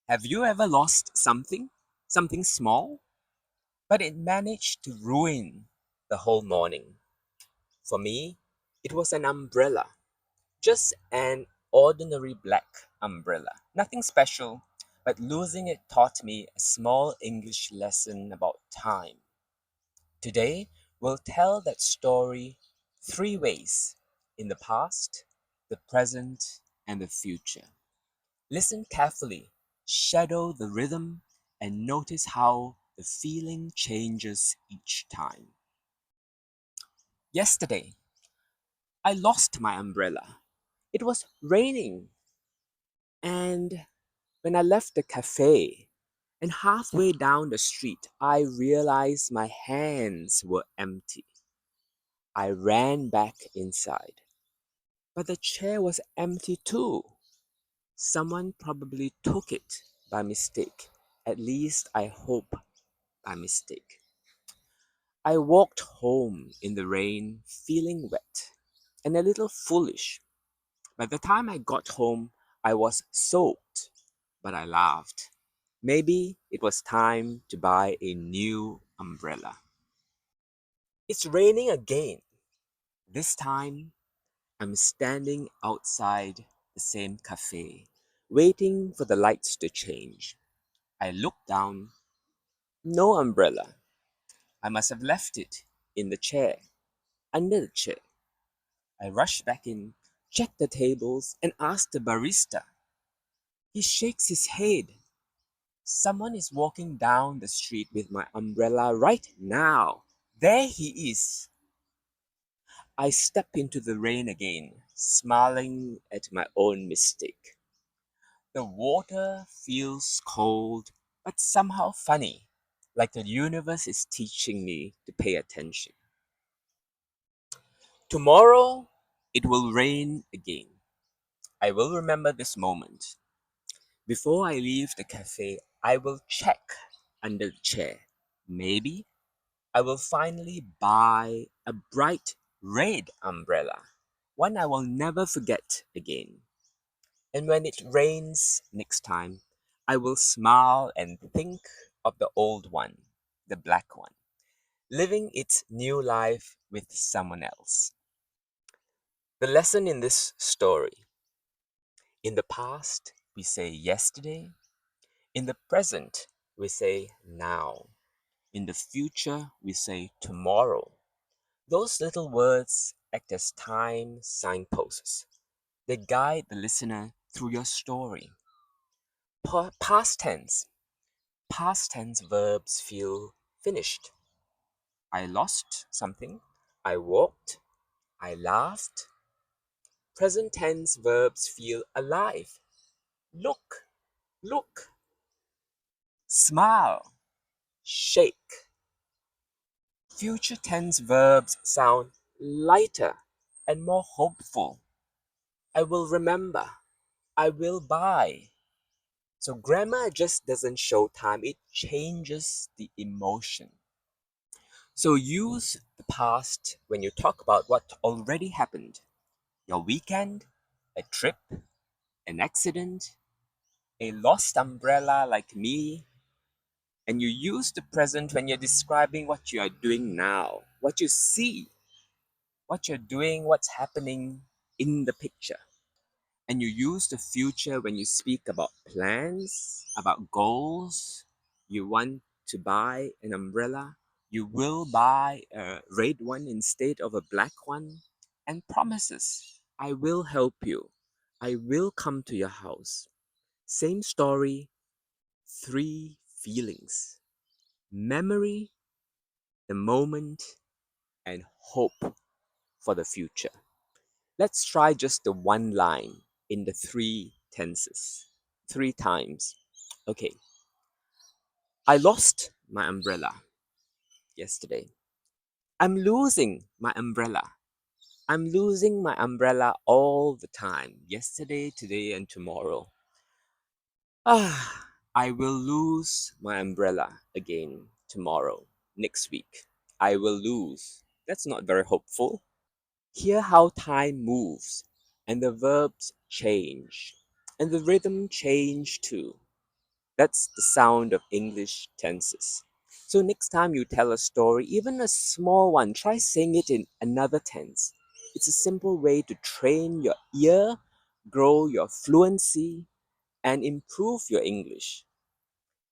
Have you ever lost something? Something small? But it managed to ruin the whole morning. For me, it was an umbrella. Just an ordinary black umbrella. Nothing special, but losing it taught me a small English lesson about time. Today, we'll tell that story three ways: in the past, the present, and the future. Listen carefully, shadow the rhythm, and notice how the feeling changes each time. Yesterday, I lost my umbrella. It was raining, and when I left the cafe and halfway down the street, I realized my hands were empty. I ran back inside, but the chair was empty too. Someone probably took it by mistake. At least I hope by mistake. I walked home in the rain, feeling wet and a little foolish. By the time I got home, I was soaked, but I laughed. Maybe it was time to buy a new umbrella. It's raining again. This time, I'm standing outside the same cafe, waiting for the lights to change. I look down. No umbrella. I must have left it in the chair, under the chair. I rush back in, check the tables, and ask the barista. He shakes his head. Someone is walking down the street with my umbrella right now. There he is. I step into the rain again, smiling at my own mistake. The water feels cold, but somehow funny, like the universe is teaching me to pay attention. Tomorrow, it will rain again. I will remember this moment. Before I leave the cafe, I will check under the chair. Maybe I will finally buy a bright red umbrella, one I will never forget again. And when it rains next time, I will smile and think of the old one, the black one, living its new life with someone else. The lesson in this story: in the past, we say yesterday. In the present, we say now. In the future, we say tomorrow. Those little words act as time signposts. They guide the listener through your story. Past tense. Past tense verbs feel finished. I lost something. I walked. I laughed. Present tense verbs feel alive. Look, look, smile, shake. Future tense verbs sound lighter and more hopeful. I will remember. I will buy. So grammar just doesn't show time, it changes the emotion. So use the past when you talk about what already happened: your weekend, a trip, an accident, a lost umbrella like me. And you use the present when you're describing what you are doing now, what you see, what you're doing, what's happening in the picture. And you use the future when you speak about plans, about goals. You want to buy an umbrella. You will buy a red one instead of a black one. And promises: I will help you. I will come to your house. Same story, three feelings: memory, the moment, and hope for the future. Let's try just the one line in the three tenses, three times. Okay, I lost my umbrella yesterday. I'm losing my umbrella. I'm losing my umbrella all the time, yesterday, today, and tomorrow. I will lose my umbrella again tomorrow, next week. I will lose. That's not very hopeful. Hear how time moves, and the verbs change, and the rhythm change too. That's the sound of English tenses. So next time you tell a story, even a small one, try saying it in another tense. It's a simple way to train your ear, grow your fluency, and improve your English.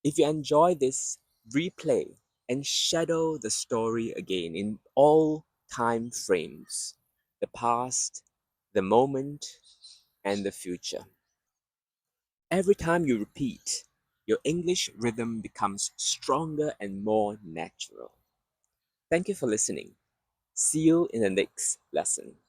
If you enjoy this, replay and shadow the story again in all time frames: the past, the moment, and the future. Every time you repeat, your English rhythm becomes stronger and more natural. Thank you for listening. See you in the next lesson.